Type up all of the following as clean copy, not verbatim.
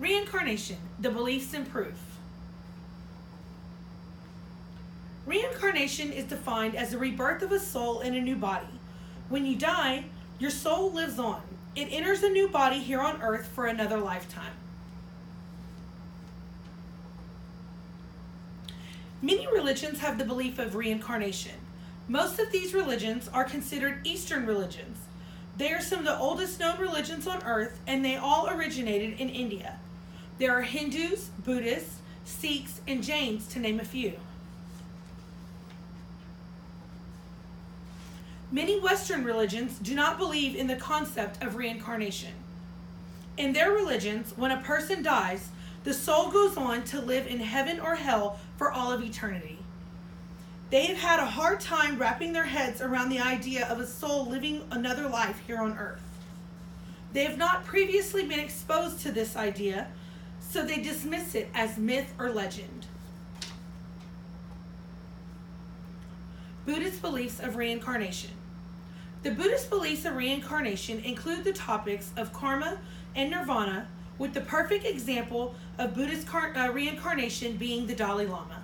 Reincarnation, the beliefs and proof. Reincarnation is defined as the rebirth of a soul in a new body. When you die, your soul lives on. It enters a new body here on earth for another lifetime. Many religions have the belief of reincarnation. Most of these religions are considered Eastern religions. They are some of the oldest known religions on earth, and they all originated in India. There are Hindus, Buddhists, Sikhs, and Jains, to name a few. Many Western religions do not believe in the concept of reincarnation. In their religions, when a person dies, the soul goes on to live in heaven or hell for all of eternity. They have had a hard time wrapping their heads around the idea of a soul living another life here on earth. They have not previously been exposed to this idea, so they dismiss it as myth or legend. Buddhist beliefs of reincarnation. The Buddhist beliefs of reincarnation include the topics of karma and nirvana, with the perfect example of Buddhist reincarnation being the Dalai Lama.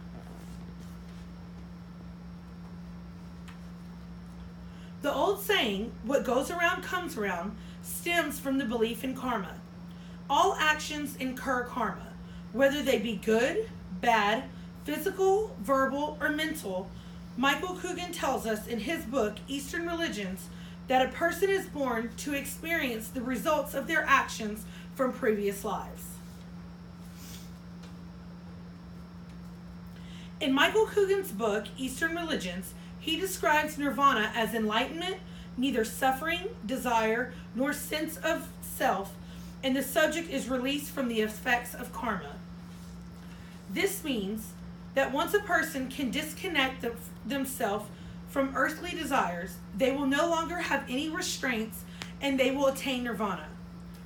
The old saying, "What goes around comes around," stems from the belief in karma. All actions incur karma, whether they be good, bad, physical, verbal, or mental. Michael Coogan tells us in his book, Eastern Religions, that a person is born to experience the results of their actions from previous lives. In Michael Coogan's book, Eastern Religions, he describes nirvana as enlightenment, neither suffering, desire, nor sense of self, and the subject is released from the effects of karma. This means that once a person can disconnect themselves from earthly desires, they will no longer have any restraints and they will attain nirvana.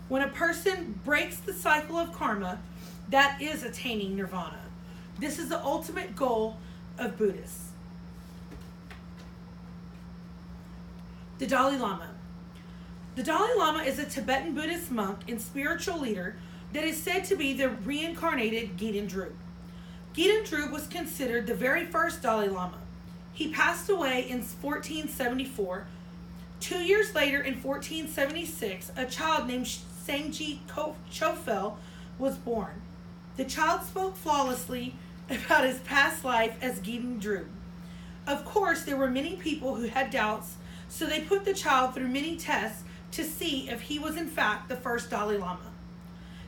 When a person breaks the cycle of karma, that is attaining nirvana. This is the ultimate goal of Buddhists. The Dalai Lama. The Dalai Lama is a Tibetan Buddhist monk and spiritual leader that is said to be the reincarnated Giden Drub. Giden Drub was considered the very first Dalai Lama. He passed away in 1474. 2 years later, in 1476, a child named Sangji Chofel was born. The child spoke flawlessly about his past life as Giden Drub. Of course, there were many people who had doubts, so they put the child through many tests to see if he was in fact the first Dalai Lama.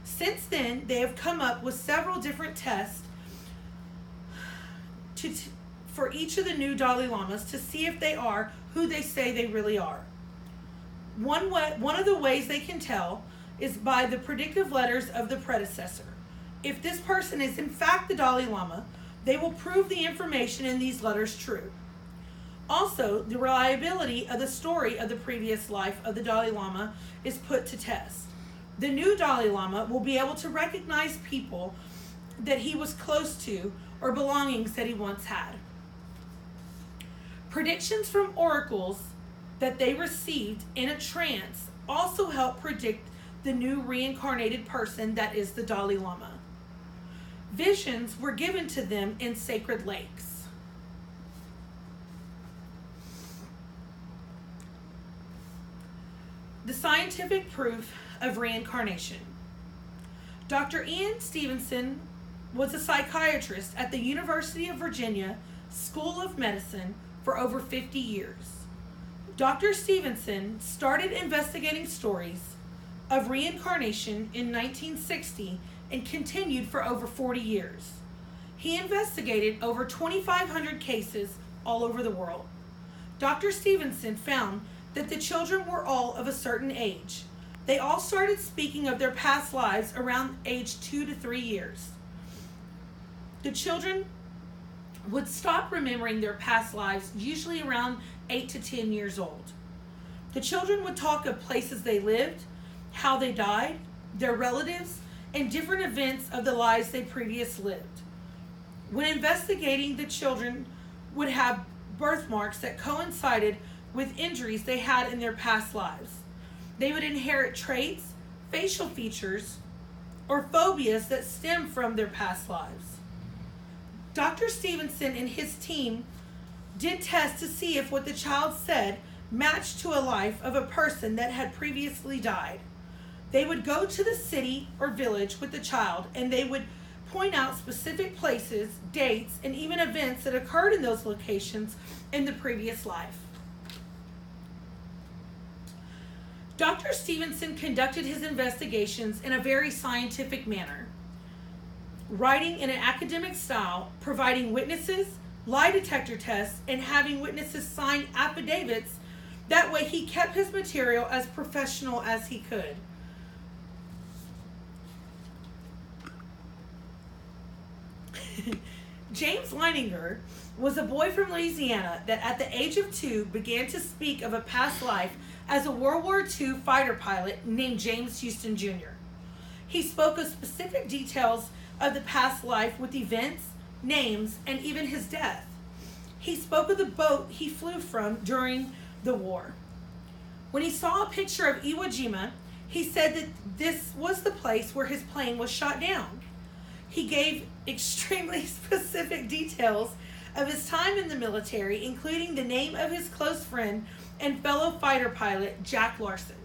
Since then, they have come up with several different tests for each of the new Dalai Lamas to see if they are who they say they really are. One of the ways they can tell is by the predictive letters of the predecessor. If this person is in fact the Dalai Lama, they will prove the information in these letters true. Also, the reliability of the story of the previous life of the Dalai Lama is put to test. The new Dalai Lama will be able to recognize people that he was close to or belongings that he once had. Predictions from oracles that they received in a trance also help predict the new reincarnated person that is the Dalai Lama. Visions were given to them in sacred lakes. The scientific proof of reincarnation. Dr. Ian Stevenson was a psychiatrist at the University of Virginia School of Medicine for over 50 years. Dr. Stevenson started investigating stories of reincarnation in 1960 and continued for over 40 years. He investigated over 2,500 cases all over the world. Dr. Stevenson found that the children were all of a certain age. They all started speaking of their past lives around age 2 to 3 years. The children would stop remembering their past lives usually around 8 to 10 years old. The children would talk of places they lived, how they died, their relatives, and different events of the lives they previously lived. When investigating, the children would have birthmarks that coincided with injuries they had in their past lives. They would inherit traits, facial features, or phobias that stem from their past lives. Dr. Stevenson and his team did tests to see if what the child said matched to a life of a person that had previously died. They would go to the city or village with the child, and they would point out specific places, dates, and even events that occurred in those locations in the previous life. Dr. Stevenson conducted his investigations in a very scientific manner, writing in an academic style, providing witnesses, lie detector tests, and having witnesses sign affidavits. That way he kept his material as professional as he could. James Leininger was a boy from Louisiana that at the age of 2 began to speak of a past life as a World War II fighter pilot named James Houston Jr. He spoke of specific details of the past life with events, names, and even his death. He spoke of the boat he flew from during the war. When he saw a picture of Iwo Jima, he said that this was the place where his plane was shot down. He gave extremely specific details of his time in the military, including the name of his close friend and fellow fighter pilot, Jack Larson.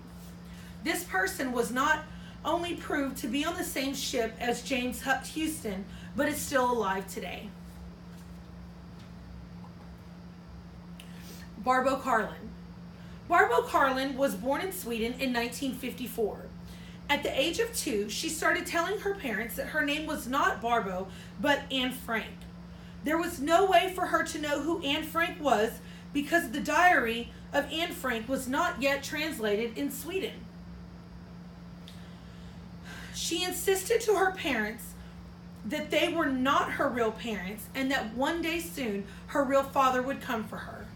This person was not only proved to be on the same ship as James Houston, but is still alive today. Barbro Carlin. Barbro Carlin was born in Sweden in 1954. At the age of 2, she started telling her parents that her name was not Barbro, but Anne Frank. There was no way for her to know who Anne Frank was because the diary of Anne Frank was not yet translated in Sweden. She insisted to her parents that they were not her real parents and that one day soon her real father would come for her.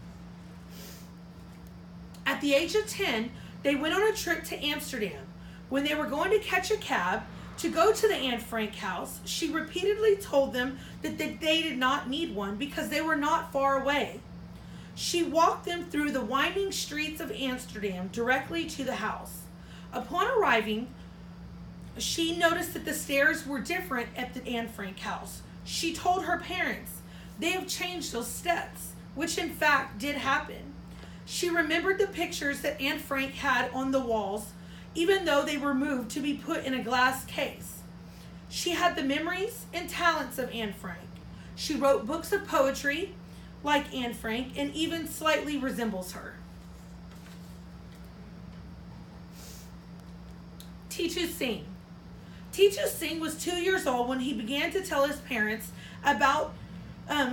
At the age of 10, they went on a trip to Amsterdam. When they were going to catch a cab to go to the Anne Frank house, she repeatedly told them that they did not need one because they were not far away. She walked them through the winding streets of Amsterdam directly to the house. Upon arriving, she noticed that the stairs were different at the Anne Frank house. She told her parents, "They have changed those steps," which in fact did happen. She remembered the pictures that Anne Frank had on the walls, even though they were moved to be put in a glass case. She had the memories and talents of Anne Frank. She wrote books of poetry like Anne Frank and even slightly resembles her. Titu Singh. Titu Singh was 2 years old when he began to tell his parents about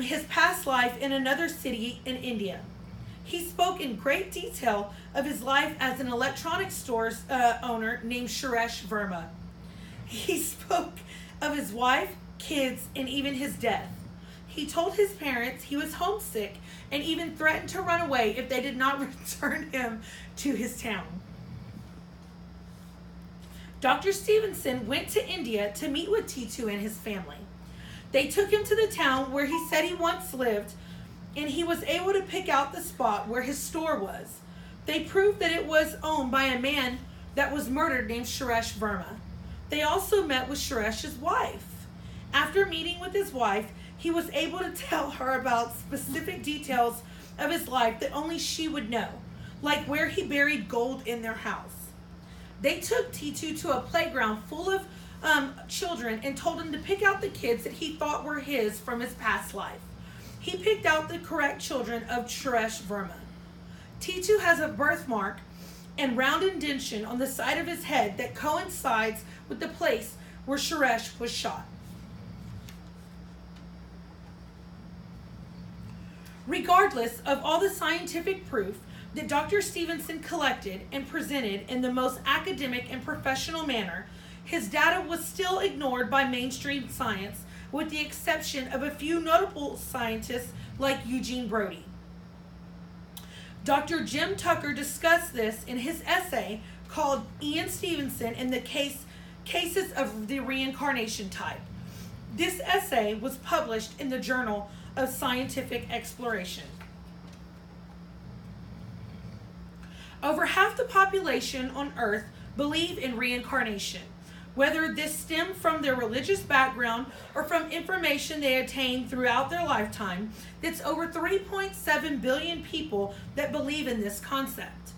his past life in another city in India. He spoke in great detail of his life as an electronics store owner named Suresh Verma. He spoke of his wife, kids, and even his death. He told his parents he was homesick and even threatened to run away if they did not return him to his town. Dr. Stevenson went to India to meet with Titu and his family. They took him to the town where he said he once lived, and he was able to pick out the spot where his store was. They proved that it was owned by a man that was murdered named Suresh Verma. They also met with Suresh's wife. After meeting with his wife, he was able to tell her about specific details of his life that only she would know, like where he buried gold in their house. They took Titu to a playground full of children and told him to pick out the kids that he thought were his from his past life. He picked out the correct children of Suresh Verma. Titu has a birthmark and round indentation on the side of his head that coincides with the place where Suresh was shot. Regardless of all the scientific proof that Dr. Stevenson collected and presented in the most academic and professional manner, his data was still ignored by mainstream science, with the exception of a few notable scientists like Eugene Brody. Dr. Jim Tucker discussed this in his essay called Ian Stevenson and the Cases of the Reincarnation Type. This essay was published in the Journal of Scientific Exploration. Over half the population on Earth believe in reincarnation. whether this stemmed from their religious background or from information they attained throughout their lifetime. That's over 3.7 billion people that believe in this concept.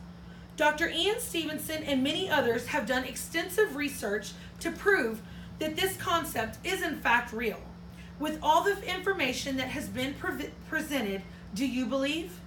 Dr. Ian Stevenson and many others have done extensive research to prove that this concept is in fact real. With all the information that has been presented, do you believe?